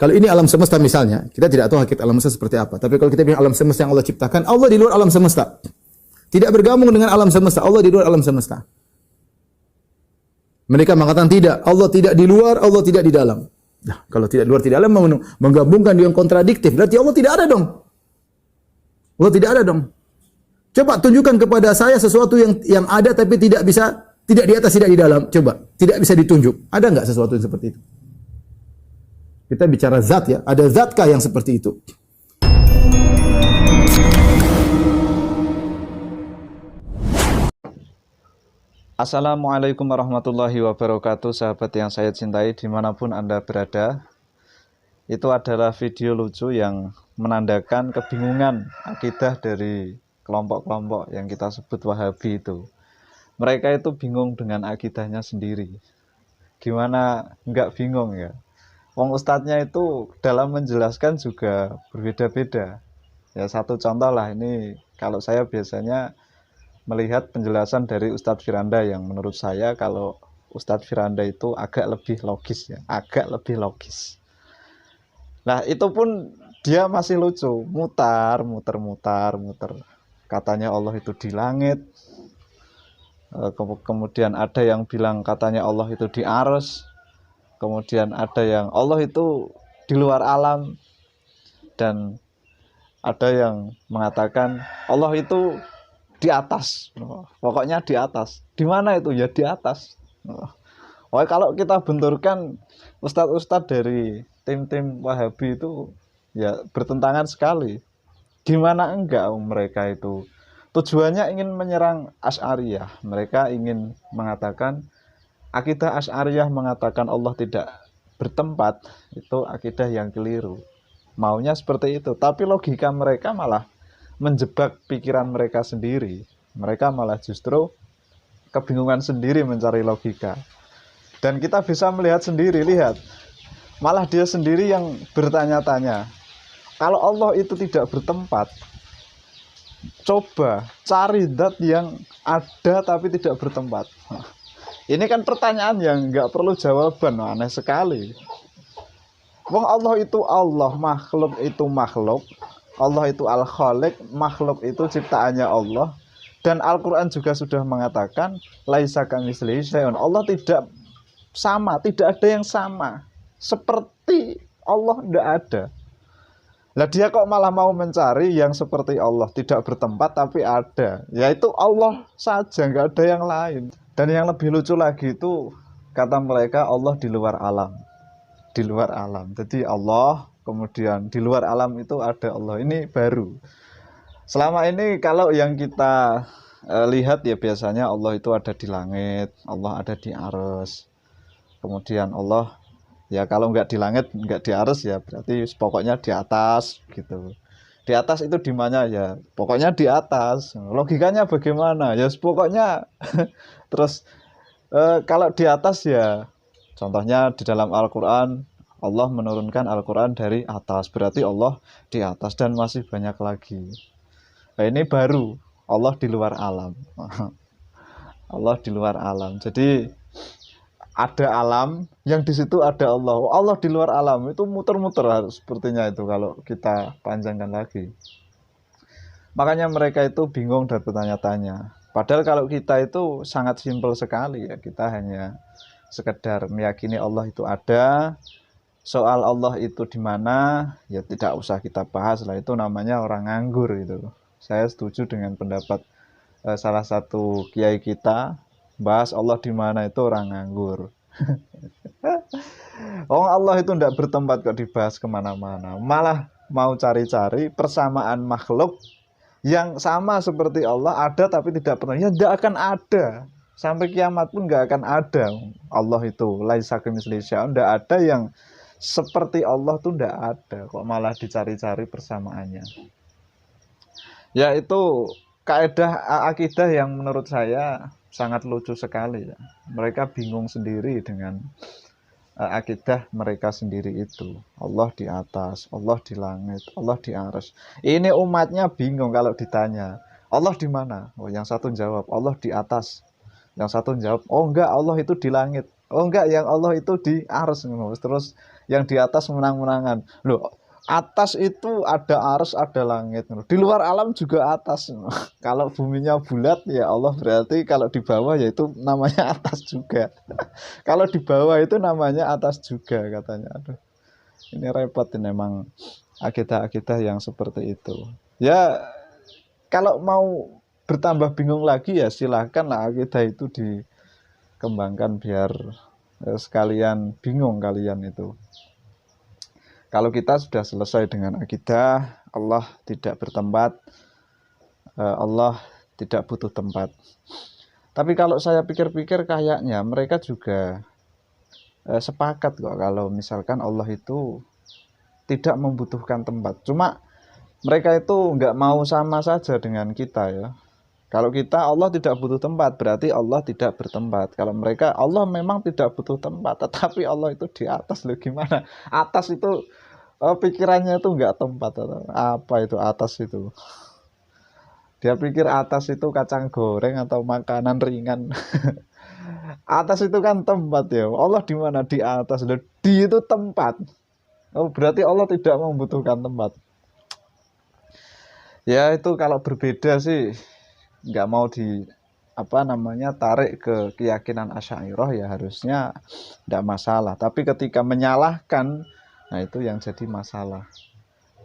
Kalau ini alam semesta misalnya, kita tidak tahu hakikat alam semesta seperti apa. Tapi kalau kita bilang alam semesta yang Allah ciptakan, Allah di luar alam semesta. Tidak bergabung dengan alam semesta, Allah di luar alam semesta. Mereka mengatakan tidak, Allah tidak di luar, Allah tidak di dalam. Nah, kalau tidak di luar, tidak di dalam, menggabungkan dengan kontradiktif. Berarti Allah tidak ada dong. Allah tidak ada dong. Coba tunjukkan kepada saya sesuatu yang ada tapi tidak bisa, tidak di atas, tidak di dalam. Coba, tidak bisa ditunjuk. Ada enggak sesuatu yang seperti itu? Kita bicara zat ya, ada zatkah yang seperti itu? Assalamualaikum warahmatullahi wabarakatuh, sahabat yang saya cintai dimanapun Anda berada. Itu adalah video lucu yang menandakan kebingungan akidah dari kelompok-kelompok yang kita sebut Wahabi itu. Mereka itu bingung dengan akidahnya sendiri. Gimana nggak bingung ya? Wong ustadznya itu dalam menjelaskan juga berbeda-beda. Ya satu contoh lah, ini kalau saya biasanya melihat penjelasan dari Ustadz Firanda yang menurut saya kalau Ustadz Firanda itu agak lebih logis ya, agak lebih logis. Nah itu pun dia masih lucu, mutar. Katanya Allah itu di langit, kemudian ada yang bilang katanya Allah itu di arsy, kemudian ada yang Allah itu di luar alam, dan ada yang mengatakan Allah itu di atas. Pokoknya di atas. Di mana itu? Ya di atas. Pokoknya kalau kita benturkan ustadz-ustadz dari tim-tim Wahabi itu ya bertentangan sekali. Gimana enggak mereka itu tujuannya ingin menyerang Asy'ariyah. Mereka ingin mengatakan akidah Asy'ariyah mengatakan Allah tidak bertempat, itu akidah yang keliru. Maunya seperti itu, tapi logika mereka malah menjebak pikiran mereka sendiri. Mereka malah justru kebingungan sendiri mencari logika. Dan kita bisa melihat sendiri, lihat. Malah dia sendiri yang bertanya-tanya. Kalau Allah itu tidak bertempat, coba cari zat yang ada tapi tidak bertempat. Ini kan pertanyaan yang nggak perlu jawaban, aneh sekali. Wong Allah itu Allah, makhluk itu makhluk. Allah itu Al-Khaliq, makhluk itu ciptaannya Allah. Dan Al-Quran juga sudah mengatakan laisa kamitslihi syai'un. Allah tidak sama, tidak ada yang sama. Seperti Allah tidak ada. Lah dia kok malah mau mencari yang seperti Allah, tidak bertempat tapi ada. Yaitu Allah saja, nggak ada yang lain. Dan yang lebih lucu lagi itu kata mereka Allah di luar alam. Di luar alam. Jadi Allah, kemudian di luar alam itu ada Allah. Ini baru. Selama ini kalau yang kita lihat ya biasanya Allah itu ada di langit, Allah ada di arsy. Kemudian Allah ya kalau nggak di langit, nggak di arsy ya berarti pokoknya di atas gitu. Di atas itu di mana ya? Pokoknya di atas. Logikanya bagaimana? Ya pokoknya terus kalau di atas ya contohnya di dalam Al-Quran Allah menurunkan Al-Quran dari atas, berarti Allah di atas, dan masih banyak lagi. Nah, ini baru Allah di luar alam. Allah di luar alam. Jadi ada alam yang di situ ada Allah. Allah di luar alam itu muter-muter sepertinya itu kalau kita panjangkan lagi. Makanya mereka itu bingung dan bertanya-tanya. Padahal kalau kita itu sangat simpel sekali ya. Kita hanya sekedar meyakini Allah itu ada. Soal Allah itu di mana ya tidak usah kita bahas lah, itu namanya orang nganggur gitu. Saya setuju dengan pendapat salah satu kiai kita, bahas Allah di mana itu orang nganggur. Oh Allah itu tidak bertempat kok dibahas kemana-mana, malah mau cari-cari persamaan makhluk yang sama seperti Allah ada tapi tidak pernah, ya tidak akan ada sampai kiamat pun nggak akan ada. Allah itu laisa kamitslihi syai'un, tidak ada yang seperti Allah tuh tidak ada, kok malah dicari-cari persamaannya. Ya itu kaidah akidah yang menurut saya sangat lucu sekali ya. Mereka bingung sendiri dengan akidah mereka sendiri itu. Allah di atas, Allah di langit, Allah di arsy. Ini umatnya bingung kalau ditanya Allah di mana? Oh yang satu jawab Allah di atas, yang satu jawab oh enggak Allah itu di langit, oh enggak yang Allah itu di arsy. Terus yang di atas menang-menangan. Loh, atas itu ada arsy, ada langit. Di luar alam juga atas. Kalau buminya bulat ya Allah, berarti kalau di bawah ya itu namanya atas juga. Kalau di bawah itu namanya atas juga katanya. Aduh, ini repot ini memang akidah-akidah yang seperti itu. Ya kalau mau bertambah bingung lagi ya silahkan lah akidah itu dikembangkan biar sekalian bingung kalian itu. Kalau kita sudah selesai dengan akidah, Allah tidak bertempat, Allah tidak butuh tempat. Tapi kalau saya pikir-pikir kayaknya mereka juga sepakat kok kalau misalkan Allah itu tidak membutuhkan tempat. Cuma mereka itu nggak mau sama saja dengan kita ya. Kalau kita Allah tidak butuh tempat, berarti Allah tidak bertempat. Kalau mereka Allah memang tidak butuh tempat, tetapi Allah itu di atas loh, gimana? Atas itu pikirannya itu nggak tempat. Apa itu atas itu? Dia pikir atas itu kacang goreng atau makanan ringan. Atas itu kan tempat ya. Allah di mana? Di atas. Loh, di itu tempat. Oh, berarti Allah tidak membutuhkan tempat. Ya itu kalau berbeda sih nggak mau tarik ke keyakinan Asy'ariyah ya harusnya tidak masalah. Tapi ketika menyalahkan, nah itu yang jadi masalah.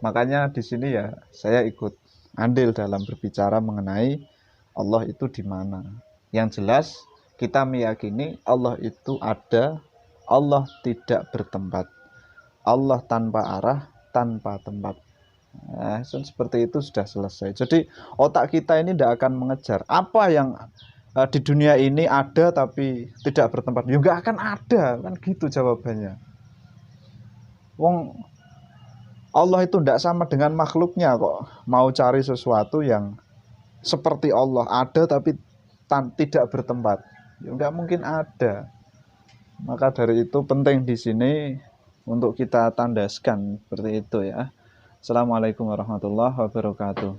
Makanya di sini ya saya ikut andil dalam berbicara mengenai Allah itu di mana. Yang jelas kita meyakini Allah itu ada, Allah tidak bertempat, Allah tanpa arah, tanpa tempat. Nah, seperti itu sudah selesai. Jadi otak kita ini tidak akan mengejar apa yang di dunia ini ada tapi tidak bertempat. Ya nggak akan ada, kan gitu jawabannya. Wong Allah itu tidak sama dengan makhluknya kok. Mau cari sesuatu yang seperti Allah ada tapi tidak bertempat. Ya nggak mungkin ada. Maka dari itu penting di sini untuk kita tandaskan seperti itu ya. Assalamualaikum warahmatullahi wabarakatuh.